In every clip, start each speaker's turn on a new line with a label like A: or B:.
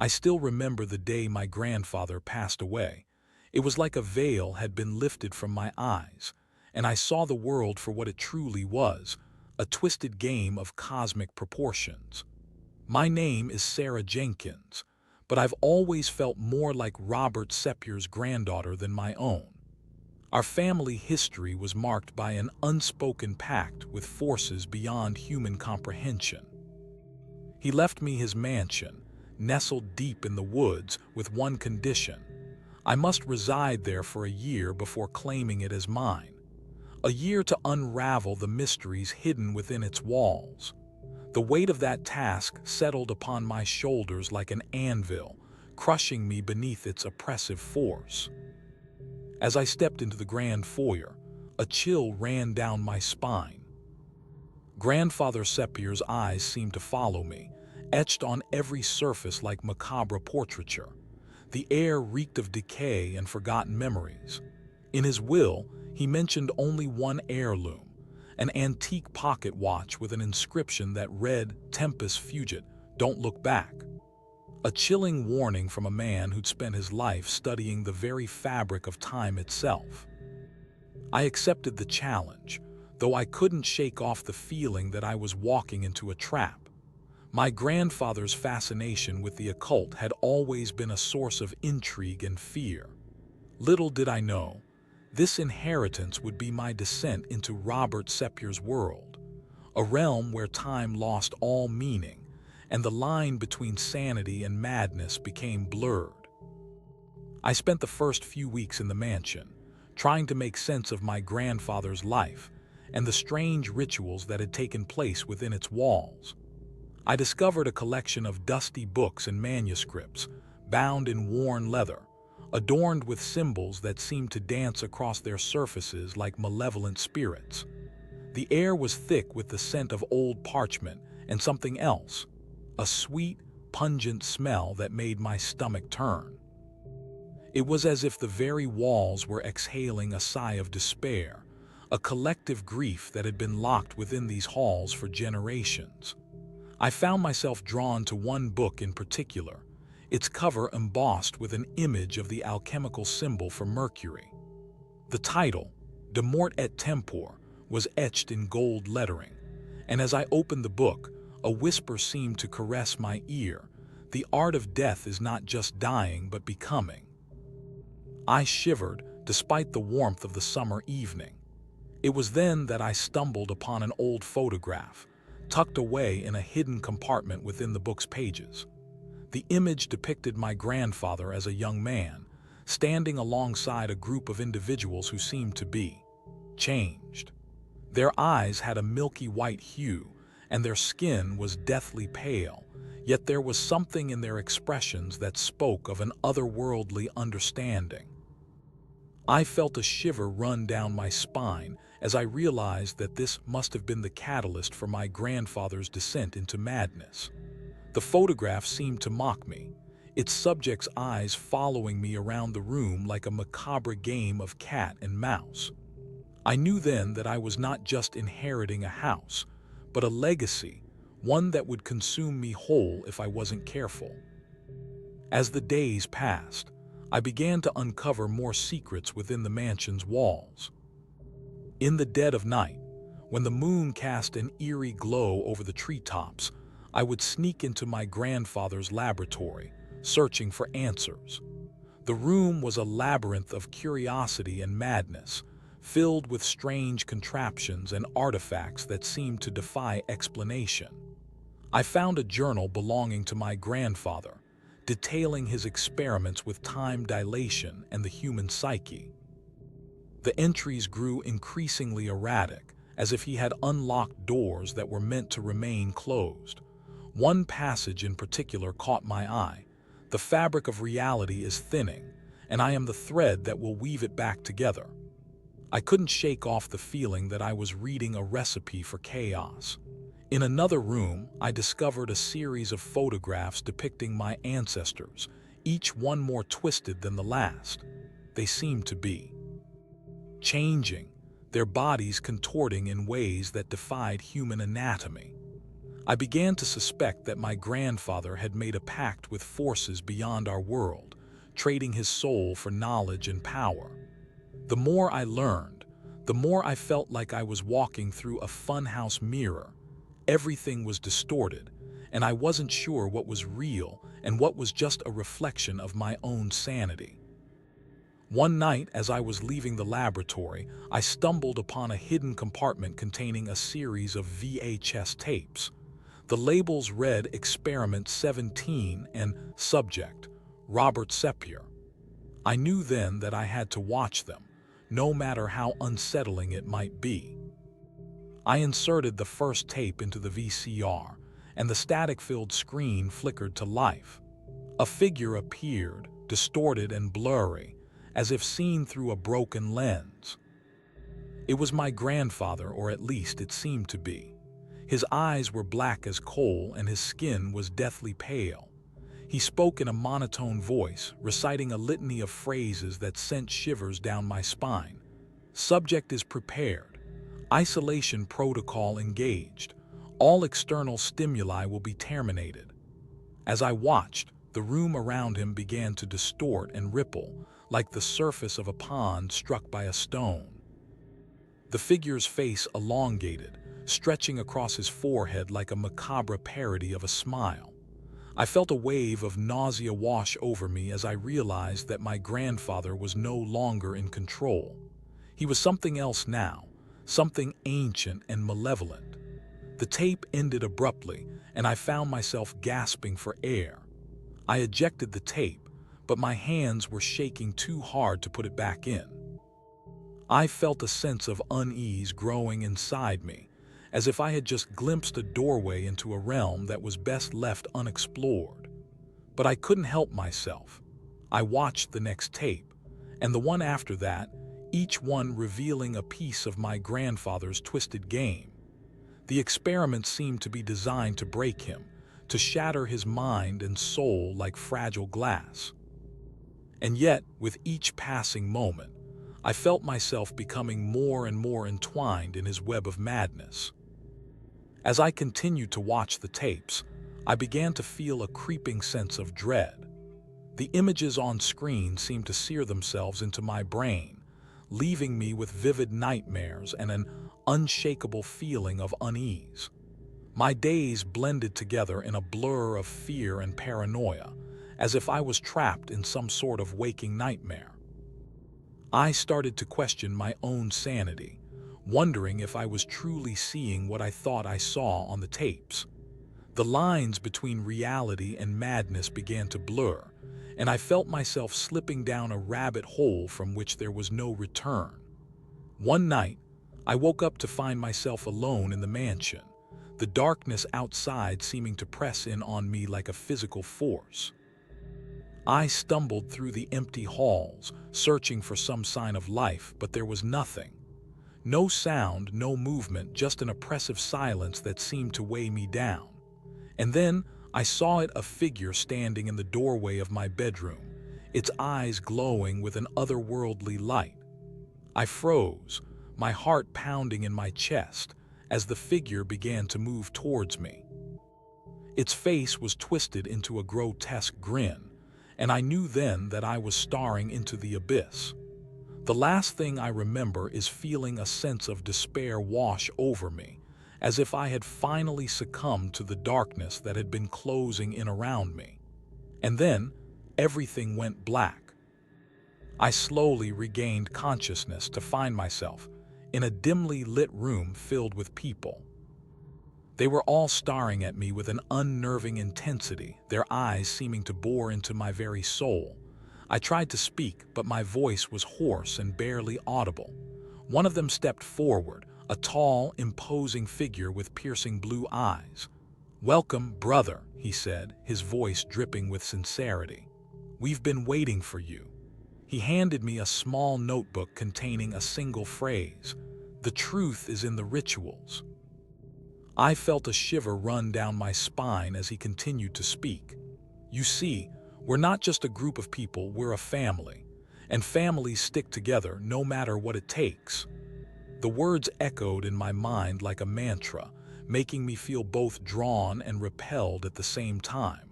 A: I still remember the day my grandfather passed away. It was like a veil had been lifted from my eyes, and I saw the world for what it truly was, a twisted game of cosmic proportions. My name is Sarah Jenkins, but I've always felt more like Robert Sepehr's granddaughter than my own. Our family history was marked by an unspoken pact with forces beyond human comprehension. He left me his mansion, nestled deep in the woods, with one condition: I must reside there for a year before claiming it as mine. A year to unravel the mysteries hidden within its walls. The weight of that task settled upon my shoulders like an anvil, crushing me beneath its oppressive force. As I stepped into the grand foyer, a chill ran down my spine. Grandfather Sepehr's eyes seemed to follow me, etched on every surface like macabre portraiture. The air reeked of decay and forgotten memories. In his will, he mentioned only one heirloom, an antique pocket watch with an inscription that read, "Tempus fugit, don't look back." A chilling warning from a man who'd spent his life studying the very fabric of time itself. I accepted the challenge, though I couldn't shake off the feeling that I was walking into a trap. My grandfather's fascination with the occult had always been a source of intrigue and fear. Little did I know, this inheritance would be my descent into Robert Sepehr's world, a realm where time lost all meaning, and the line between sanity and madness became blurred. I spent the first few weeks in the mansion, trying to make sense of my grandfather's life and the strange rituals that had taken place within its walls. I discovered a collection of dusty books and manuscripts, bound in worn leather, adorned with symbols that seemed to dance across their surfaces like malevolent spirits. The air was thick with the scent of old parchment and something else, a sweet, pungent smell that made my stomach turn. It was as if the very walls were exhaling a sigh of despair, a collective grief that had been locked within these halls for generations. I found myself drawn to one book in particular, its cover embossed with an image of the alchemical symbol for Mercury. The title, De Mort et Tempore, was etched in gold lettering, and as I opened the book, a whisper seemed to caress my ear: the art of death is not just dying but becoming. I shivered, despite the warmth of the summer evening. It was then that I stumbled upon an old photograph, tucked away in a hidden compartment within the book's pages. The image depicted my grandfather as a young man, standing alongside a group of individuals who seemed to be changed. Their eyes had a milky white hue, and their skin was deathly pale, yet there was something in their expressions that spoke of an otherworldly understanding. I felt a shiver run down my spine as I realized that this must have been the catalyst for my grandfather's descent into madness. The photograph seemed to mock me, its subject's eyes following me around the room like a macabre game of cat and mouse. I knew then that I was not just inheriting a house, but a legacy, one that would consume me whole if I wasn't careful. As the days passed, I began to uncover more secrets within the mansion's walls. In the dead of night, when the moon cast an eerie glow over the treetops, I would sneak into my grandfather's laboratory, searching for answers. The room was a labyrinth of curiosity and madness, filled with strange contraptions and artifacts that seemed to defy explanation. I found a journal belonging to my grandfather, detailing his experiments with time dilation and the human psyche. The entries grew increasingly erratic, as if he had unlocked doors that were meant to remain closed. One passage in particular caught my eye: "The fabric of reality is thinning, and I am the thread that will weave it back together." I couldn't shake off the feeling that I was reading a recipe for chaos. In another room, I discovered a series of photographs depicting my ancestors, each one more twisted than the last. They seemed to be changing, their bodies contorting in ways that defied human anatomy. I began to suspect that my grandfather had made a pact with forces beyond our world, trading his soul for knowledge and power. The more I learned, the more I felt like I was walking through a funhouse mirror. Everything was distorted, and I wasn't sure what was real and what was just a reflection of my own sanity. One night, as I was leaving the laboratory, I stumbled upon a hidden compartment containing a series of VHS tapes. The labels read Experiment 17 and Subject, Robert Sepehr. I knew then that I had to watch them, no matter how unsettling it might be. I inserted the first tape into the VCR, and the static-filled screen flickered to life. A figure appeared, distorted and blurry, as if seen through a broken lens. It was my grandfather, or at least it seemed to be. His eyes were black as coal and his skin was deathly pale. He spoke in a monotone voice, reciting a litany of phrases that sent shivers down my spine. Subject is prepared. Isolation protocol engaged. All external stimuli will be terminated. As I watched, the room around him began to distort and ripple, like the surface of a pond struck by a stone. The figure's face elongated, stretching across his forehead like a macabre parody of a smile. I felt a wave of nausea wash over me as I realized that my grandfather was no longer in control. He was something else now, something ancient and malevolent. The tape ended abruptly, and I found myself gasping for air. I ejected the tape, but my hands were shaking too hard to put it back in. I felt a sense of unease growing inside me, as if I had just glimpsed a doorway into a realm that was best left unexplored. But I couldn't help myself. I watched the next tape, and the one after that, each one revealing a piece of my grandfather's twisted game. The experiment seemed to be designed to break him, to shatter his mind and soul like fragile glass. And yet, with each passing moment, I felt myself becoming more and more entwined in his web of madness. As I continued to watch the tapes, I began to feel a creeping sense of dread. The images on screen seemed to sear themselves into my brain, leaving me with vivid nightmares and an unshakable feeling of unease. My days blended together in a blur of fear and paranoia, as if I was trapped in some sort of waking nightmare. I started to question my own sanity, wondering if I was truly seeing what I thought I saw on the tapes. The lines between reality and madness began to blur, and I felt myself slipping down a rabbit hole from which there was no return. One night, I woke up to find myself alone in the mansion, the darkness outside seeming to press in on me like a physical force. I stumbled through the empty halls, searching for some sign of life, but there was nothing. No sound, no movement, just an oppressive silence that seemed to weigh me down. And then I saw a figure standing in the doorway of my bedroom, its eyes glowing with an otherworldly light. I froze, my heart pounding in my chest, as the figure began to move towards me. Its face was twisted into a grotesque grin, and I knew then that I was staring into the abyss. The last thing I remember is feeling a sense of despair wash over me, as if I had finally succumbed to the darkness that had been closing in around me. And then, everything went black. I slowly regained consciousness to find myself in a dimly lit room filled with people. They were all staring at me with an unnerving intensity, their eyes seeming to bore into my very soul. I tried to speak, but my voice was hoarse and barely audible. One of them stepped forward, a tall, imposing figure with piercing blue eyes. "Welcome, brother," he said, his voice dripping with sincerity. "We've been waiting for you." He handed me a small notebook containing a single phrase: "The truth is in the rituals." I felt a shiver run down my spine as he continued to speak. "You see, we're not just a group of people, we're a family. And families stick together no matter what it takes." The words echoed in my mind like a mantra, making me feel both drawn and repelled at the same time.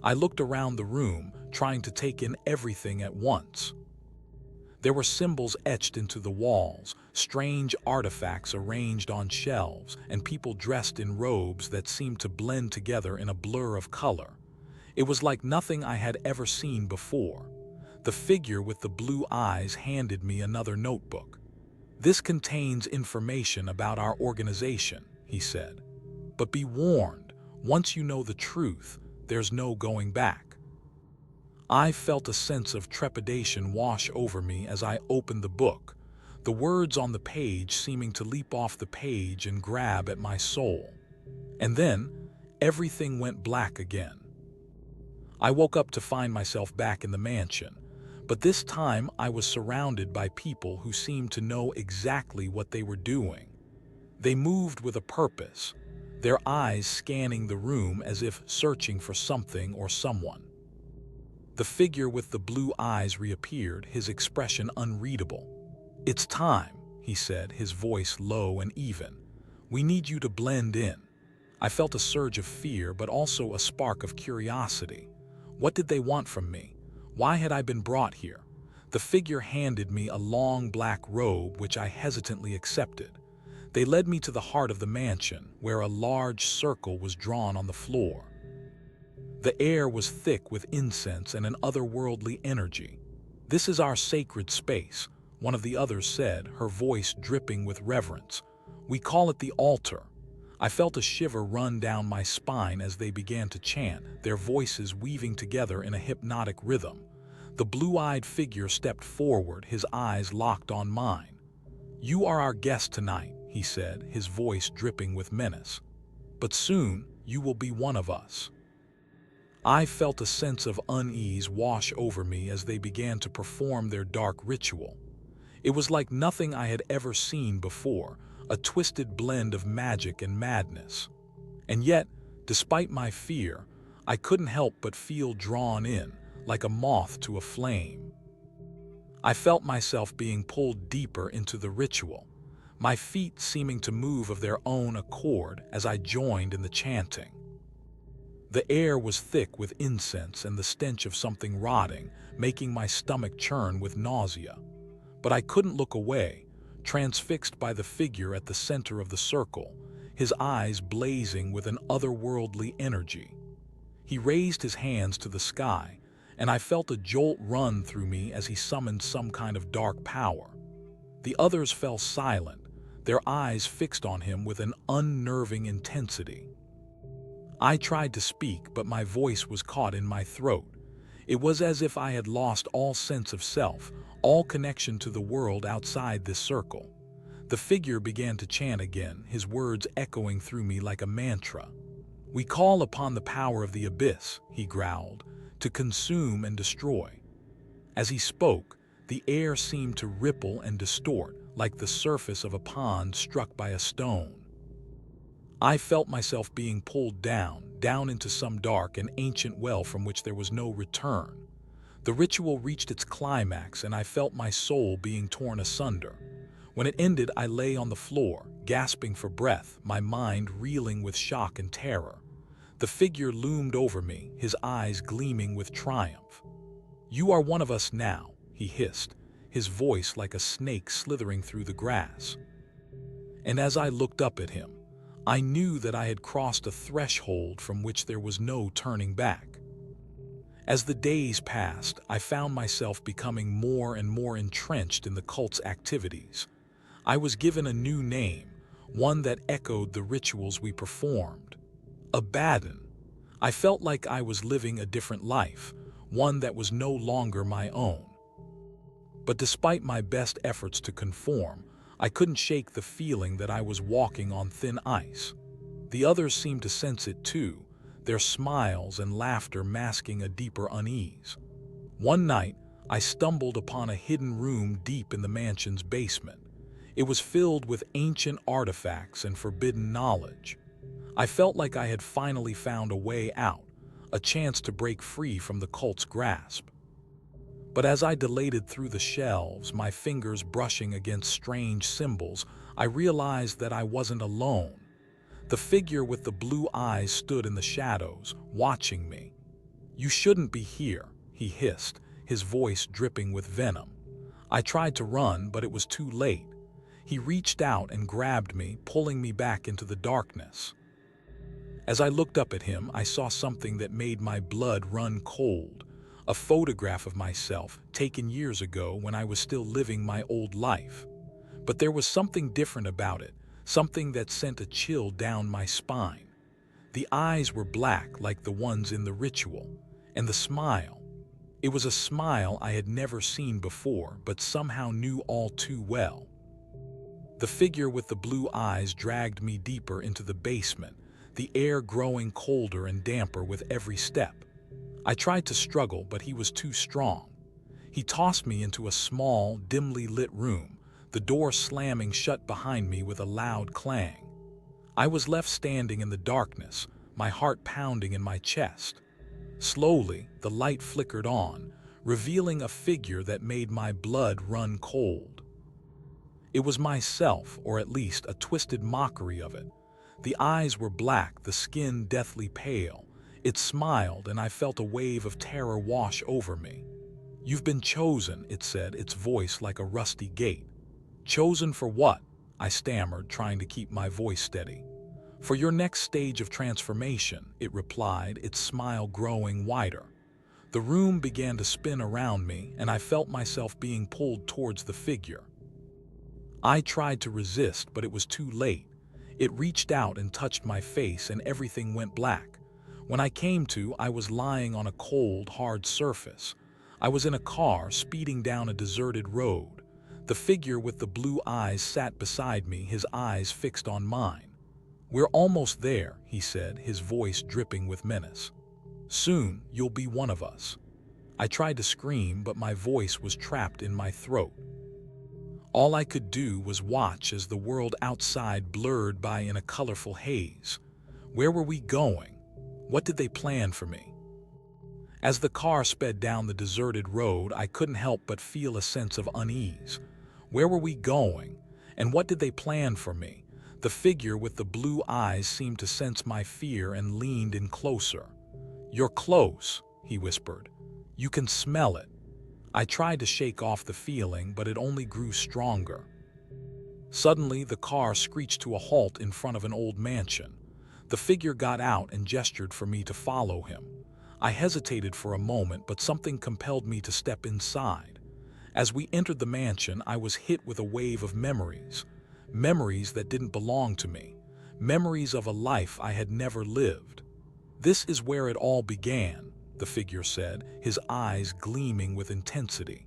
A: I looked around the room, trying to take in everything at once. There were symbols etched into the walls, strange artifacts arranged on shelves, and people dressed in robes that seemed to blend together in a blur of color. It was like nothing I had ever seen before. The figure with the blue eyes handed me another notebook. "This contains information about our organization," he said. "But be warned, once you know the truth, there's no going back." I felt a sense of trepidation wash over me as I opened the book, the words on the page seeming to leap off the page and grab at my soul. And then, everything went black again. I woke up to find myself back in the mansion, but this time I was surrounded by people who seemed to know exactly what they were doing. They moved with a purpose, their eyes scanning the room as if searching for something or someone. The figure with the blue eyes reappeared, his expression unreadable. "It's time," he said, his voice low and even. "We need you to blend in." I felt a surge of fear, but also a spark of curiosity. What did they want from me? Why had I been brought here? The figure handed me a long black robe, which I hesitantly accepted. They led me to the heart of the mansion, where a large circle was drawn on the floor. The air was thick with incense and an otherworldly energy. "This is our sacred space," one of the others said, her voice dripping with reverence. "We call it the altar." I felt a shiver run down my spine as they began to chant, their voices weaving together in a hypnotic rhythm. The blue-eyed figure stepped forward, his eyes locked on mine. "You are our guest tonight," he said, his voice dripping with menace. "But soon, you will be one of us." I felt a sense of unease wash over me as they began to perform their dark ritual. It was like nothing I had ever seen before, a twisted blend of magic and madness. And yet, despite my fear, I couldn't help but feel drawn in, like a moth to a flame. I felt myself being pulled deeper into the ritual, my feet seeming to move of their own accord as I joined in the chanting. The air was thick with incense and the stench of something rotting, making my stomach churn with nausea. But I couldn't look away, transfixed by the figure at the center of the circle, his eyes blazing with an otherworldly energy. He raised his hands to the sky, and I felt a jolt run through me as he summoned some kind of dark power. The others fell silent, their eyes fixed on him with an unnerving intensity. I tried to speak, but my voice was caught in my throat. It was as if I had lost all sense of self, all connection to the world outside this circle. The figure began to chant again, his words echoing through me like a mantra. "We call upon the power of the abyss," he growled, "to consume and destroy." As he spoke, the air seemed to ripple and distort, like the surface of a pond struck by a stone. I felt myself being pulled down into some dark and ancient well from which there was no return. The ritual reached its climax, and I felt my soul being torn asunder. When it ended, I lay on the floor, gasping for breath, my mind reeling with shock and terror. The figure loomed over me, his eyes gleaming with triumph. "You are one of us now," he hissed, his voice like a snake slithering through the grass. And as I looked up at him, I knew that I had crossed a threshold from which there was no turning back. As the days passed, I found myself becoming more and more entrenched in the cult's activities. I was given a new name, one that echoed the rituals we performed. Abaddon. I felt like I was living a different life, one that was no longer my own. But despite my best efforts to conform, I couldn't shake the feeling that I was walking on thin ice. The others seemed to sense it too, their smiles and laughter masking a deeper unease. One night, I stumbled upon a hidden room deep in the mansion's basement. It was filled with ancient artifacts and forbidden knowledge. I felt like I had finally found a way out, a chance to break free from the cult's grasp. But as I dilated through the shelves, my fingers brushing against strange symbols, I realized that I wasn't alone. The figure with the blue eyes stood in the shadows, watching me. "You shouldn't be here," he hissed, his voice dripping with venom. I tried to run, but it was too late. He reached out and grabbed me, pulling me back into the darkness. As I looked up at him, I saw something that made my blood run cold. A photograph of myself, taken years ago when I was still living my old life. But there was something different about it, something that sent a chill down my spine. The eyes were black like the ones in the ritual, and the smile. It was a smile I had never seen before, but somehow knew all too well. The figure with the blue eyes dragged me deeper into the basement, the air growing colder and damper with every step. I tried to struggle, but he was too strong. He tossed me into a small, dimly lit room, the door slamming shut behind me with a loud clang. I was left standing in the darkness, my heart pounding in my chest. Slowly, the light flickered on, revealing a figure that made my blood run cold. It was myself, or at least a twisted mockery of it. The eyes were black, the skin deathly pale. It smiled, and I felt a wave of terror wash over me. "You've been chosen," it said, its voice like a rusty gate. "Chosen for what?" I stammered, trying to keep my voice steady. "For your next stage of transformation," it replied, its smile growing wider. The room began to spin around me, and I felt myself being pulled towards the figure. I tried to resist, but it was too late. It reached out and touched my face, and everything went black. When I came to, I was lying on a cold, hard surface. I was in a car, speeding down a deserted road. The figure with the blue eyes sat beside me, his eyes fixed on mine. "We're almost there," he said, his voice dripping with menace. "Soon, you'll be one of us." I tried to scream, but my voice was trapped in my throat. All I could do was watch as the world outside blurred by in a colorful haze. Where were we going? What did they plan for me? As the car sped down the deserted road, I couldn't help but feel a sense of unease. Where were we going? And what did they plan for me? The figure with the blue eyes seemed to sense my fear and leaned in closer. "You're close," he whispered. "You can smell it." I tried to shake off the feeling, but it only grew stronger. Suddenly, the car screeched to a halt in front of an old mansion. The figure got out and gestured for me to follow him. I hesitated for a moment, but something compelled me to step inside. As we entered the mansion, I was hit with a wave of memories. Memories that didn't belong to me. Memories of a life I had never lived. "This is where it all began," the figure said, his eyes gleaming with intensity.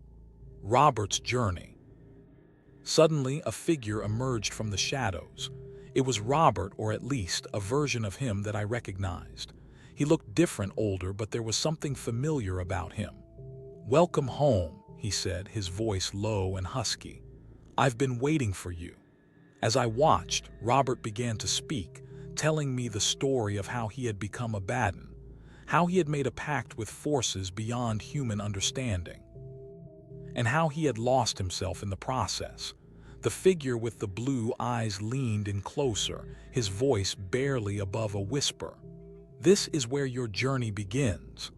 A: "Robert's journey." Suddenly, a figure emerged from the shadows. It was Robert, or at least a version of him that I recognized. He looked different, older, but there was something familiar about him. "Welcome home," he said, his voice low and husky. "I've been waiting for you." As I watched, Robert began to speak, telling me the story of how he had become a Baden, how he had made a pact with forces beyond human understanding, and how he had lost himself in the process. The figure with the blue eyes leaned in closer, his voice barely above a whisper. "This is where your journey begins."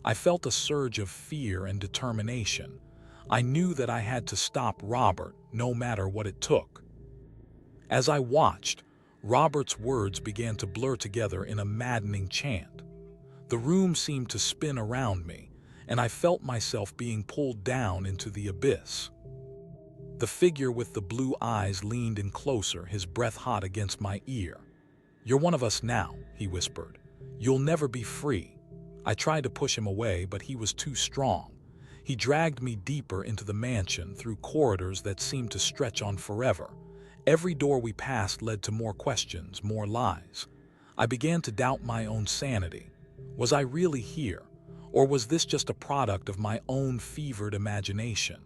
A: I felt a surge of fear and determination. I knew that I had to stop Robert, no matter what it took. As I watched, Robert's words began to blur together in a maddening chant. The room seemed to spin around me, and I felt myself being pulled down into the abyss. The figure with the blue eyes leaned in closer, his breath hot against my ear. "You're one of us now," he whispered. "You'll never be free." I tried to push him away, but he was too strong. He dragged me deeper into the mansion, through corridors that seemed to stretch on forever. Every door we passed led to more questions, more lies. I began to doubt my own sanity. Was I really here, or was this just a product of my own fevered imagination?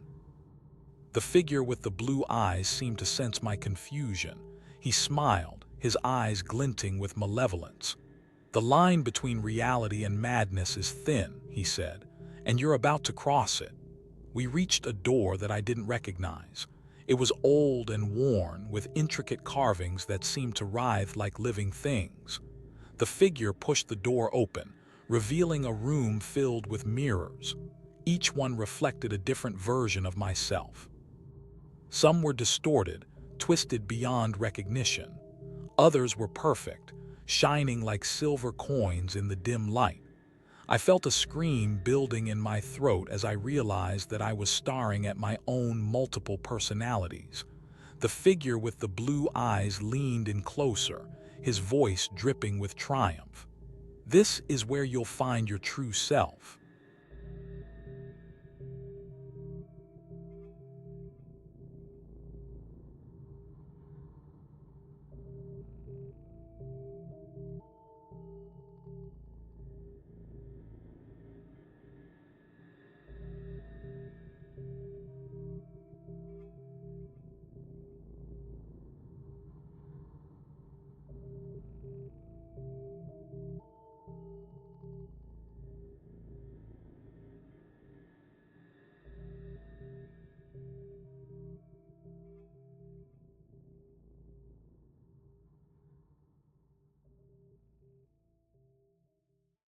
A: The figure with the blue eyes seemed to sense my confusion. He smiled, his eyes glinting with malevolence. "The line between reality and madness is thin," he said, "and you're about to cross it." We reached a door that I didn't recognize. It was old and worn, with intricate carvings that seemed to writhe like living things. The figure pushed the door open, revealing a room filled with mirrors. Each one reflected a different version of myself. Some were distorted, twisted beyond recognition. Others were perfect, shining like silver coins in the dim light. I felt a scream building in my throat as I realized that I was staring at my own multiple personalities. The figure with the blue eyes leaned in closer, his voice dripping with triumph. "This is where you'll find your true self,"